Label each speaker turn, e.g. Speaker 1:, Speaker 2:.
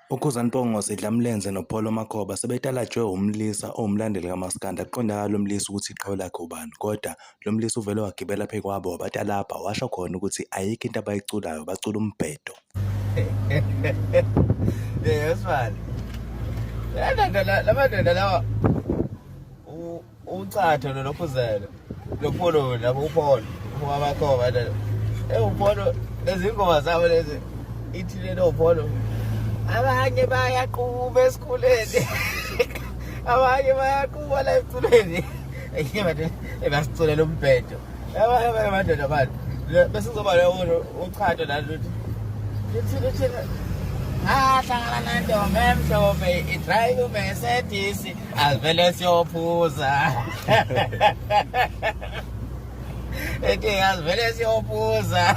Speaker 1: UKhuzani Mpongose Dlamlenze noPolo Makhoba sebetalatshwe umlisa owumlandeli kaMaskandi akuqondakali lo mlisa ukuthi iqhawe lakhe ubani kodwa lo mlisa uvele wagibela phezu kwabo wabathi lapha washo khona ukuthi ayikho into abayiculayo bacula umbhedo.
Speaker 2: Yes man. La madoda lawa uChatha noKhuzani noPolo labo uPolo uMakhoba la. uPolo lezi ngoma zabo lezi ithile noPolo. Abanye bayaquba esikoleni. Abanye bayaquba la esikoleni. Eyibade ebasiculela umbhedo. Abanye madoda bani. Bese kuzoba lo uChatha la luthi. Lithile hlangana nantombi emhlophe idrive uMercedes azivele siyophuza. Ethi azivele siyophuza